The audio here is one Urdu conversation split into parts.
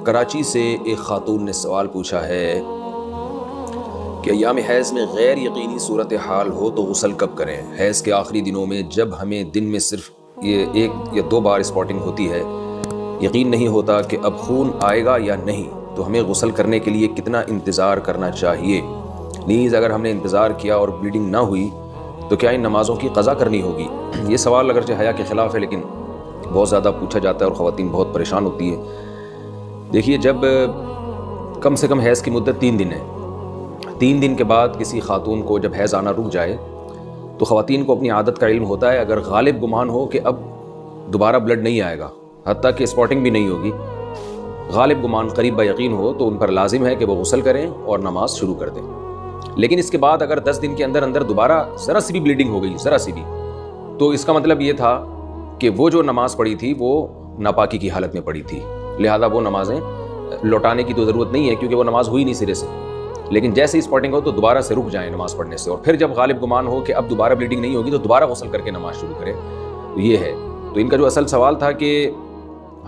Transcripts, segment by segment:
کراچی سے ایک خاتون نے سوال پوچھا ہے کہ ایام حیض میں غیر یقینی صورتحال ہو تو غسل کب کریں؟ حیض کے آخری دنوں میں جب ہمیں دن میں صرف یہ 1 یا 2 بار اسپاٹنگ ہوتی ہے، یقین نہیں ہوتا کہ اب خون آئے گا یا نہیں، تو ہمیں غسل کرنے کے لیے کتنا انتظار کرنا چاہیے؟ نیز اگر ہم نے انتظار کیا اور بلیڈنگ نہ ہوئی تو کیا ان نمازوں کی قضا کرنی ہوگی؟ یہ سوال اگرچہ حیا کے خلاف ہے لیکن بہت زیادہ پوچھا جاتا ہے اور خواتین بہت پریشان ہوتی ہے۔ دیکھیے، جب کم سے کم حیض کی مدت 3 دن ہے، 3 دن کے بعد کسی خاتون کو جب حیض آنا رک جائے تو خواتین کو اپنی عادت کا علم ہوتا ہے، اگر غالب گمان ہو کہ اب دوبارہ بلڈ نہیں آئے گا، حتیٰ کہ اسپاٹنگ بھی نہیں ہوگی، غالب گمان قریب یقین ہو تو ان پر لازم ہے کہ وہ غسل کریں اور نماز شروع کر دیں۔ لیکن اس کے بعد اگر 10 دن کے اندر دوبارہ ذرا سی بھی بلیڈنگ ہو گئی، ذرا سی بھی، تو اس کا مطلب یہ تھا کہ وہ جو نماز پڑھی تھی وہ ناپاکی کی حالت میں پڑھی تھی، لہذا وہ نمازیں لوٹانے کی تو ضرورت نہیں ہے کیونکہ وہ نماز ہوئی نہیں سرے سے۔ لیکن جیسے اسپاٹنگ ہو تو دوبارہ سے رک جائیں نماز پڑھنے سے، اور پھر جب غالب گمان ہو کہ اب دوبارہ بلیڈنگ نہیں ہوگی تو دوبارہ غسل کر کے نماز شروع کریں۔ تو یہ ہے، تو ان کا جو اصل سوال تھا کہ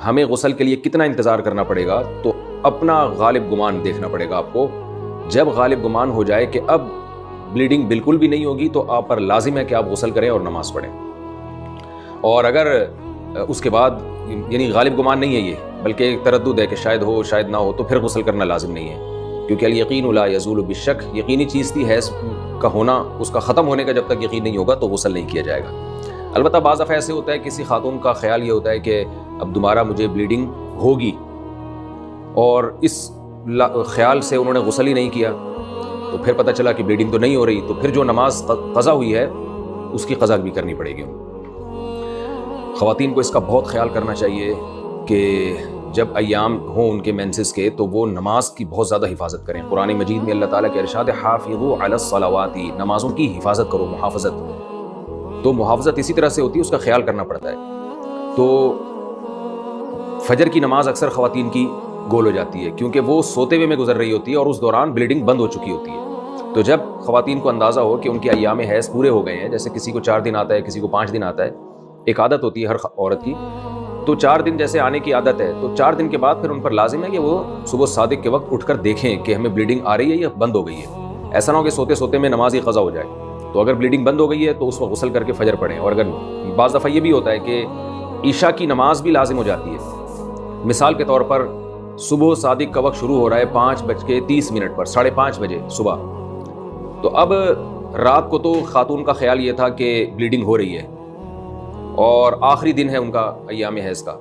ہمیں غسل کے لیے کتنا انتظار کرنا پڑے گا، تو اپنا غالب گمان دیکھنا پڑے گا آپ کو۔ جب غالب گمان ہو جائے کہ اب بلیڈنگ بالکل بھی نہیں ہوگی تو آپ پر لازم ہے کہ آپ غسل کریں اور نماز پڑھیں، اور اگر اس کے بعد یعنی غالب گمان نہیں ہے یہ، بلکہ ایک تردد ہے کہ شاید ہو شاید نہ ہو، تو پھر غسل کرنا لازم نہیں ہے، کیونکہ الیقین لا یزول بالشک، یقینی چیز تھی حیض کا ہونا، اس کا ختم ہونے کا جب تک یقین نہیں ہوگا تو غسل نہیں کیا جائے گا۔ البتہ بعض دفعہ ایسے ہوتا ہے کسی خاتون کا خیال یہ ہوتا ہے کہ اب دوبارہ مجھے بلیڈنگ ہوگی، اور اس خیال سے انہوں نے غسل ہی نہیں کیا، تو پھر پتہ چلا کہ بلیڈنگ تو نہیں ہو رہی، تو پھر جو نماز قضا ہوئی ہے اس کی قضا بھی کرنی پڑے گی۔ خواتین کو اس کا بہت خیال کرنا چاہیے کہ جب ایام ہوں ان کے مینسز کے تو وہ نماز کی بہت زیادہ حفاظت کریں۔ قرآن مجید میں اللہ تعالیٰ کے ارشاد ہے حافظوا علی الصلوات، نمازوں کی حفاظت کرو، محافظت۔ تو محافظت اسی طرح سے ہوتی ہے، اس کا خیال کرنا پڑتا ہے۔ تو فجر کی نماز اکثر خواتین کی گول ہو جاتی ہے کیونکہ وہ سوتے ہوئے میں گزر رہی ہوتی ہے اور اس دوران بلیڈنگ بند ہو چکی ہوتی ہے۔ تو جب خواتین کو اندازہ ہو کہ ان کے ایام حیض پورے ہو گئے ہیں، جیسے کسی کو 4 دن آتا ہے، کسی کو 5 دن آتا ہے، ایک عادت ہوتی ہے ہر عورت کی، تو 4 دن جیسے آنے کی عادت ہے، تو 4 دن کے بعد پھر ان پر لازم ہے کہ وہ صبح صادق کے وقت اٹھ کر دیکھیں کہ ہمیں بلیڈنگ آ رہی ہے یا بند ہو گئی ہے۔ ایسا نہ ہو کہ سوتے سوتے میں نماز ہی قضا ہو جائے۔ تو اگر بلیڈنگ بند ہو گئی ہے تو اس وقت غسل کر کے فجر پڑھیں، اور اگر بعض دفعہ یہ بھی ہوتا ہے کہ عشاء کی نماز بھی لازم ہو جاتی ہے، مثال کے طور پر صبح صادق کا وقت شروع ہو رہا ہے 5:30 پر، 5:30 بجے صبح، تو اب رات کو تو خاتون کا خیال یہ تھا کہ بلیڈنگ ہو رہی ہے اور آخری دن ہے ان کا ایام حیض کا،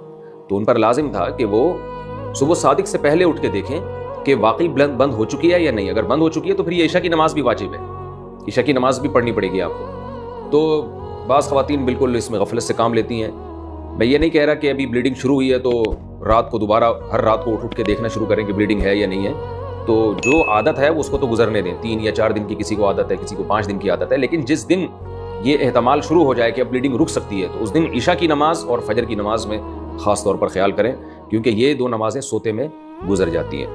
تو ان پر لازم تھا کہ وہ صبح صادق سے پہلے اٹھ کے دیکھیں کہ واقعی بند ہو چکی ہے یا نہیں۔ اگر بند ہو چکی ہے تو پھر یہ عشاء کی نماز بھی واجب ہے، عشاء کی نماز بھی پڑھنی پڑے گی آپ کو۔ تو بعض خواتین بالکل اس میں غفلت سے کام لیتی ہیں۔ میں یہ نہیں کہہ رہا کہ ابھی بلیڈنگ شروع ہوئی ہے تو رات کو دوبارہ ہر رات کو اٹھ کے دیکھنا شروع کریں کہ بلیڈنگ ہے یا نہیں ہے، تو جو عادت ہے اس کو تو گزرنے دیں۔ 3 یا 4 دن کی کسی کو عادت ہے، کسی کو 5 دن کی عادت ہے، لیکن جس دن یہ احتمال شروع ہو جائے کہ اب بلیڈنگ رک سکتی ہے تو اس دن عشاء کی نماز اور فجر کی نماز میں خاص طور پر خیال کریں، کیونکہ یہ 2 نمازیں سوتے میں گزر جاتی ہیں۔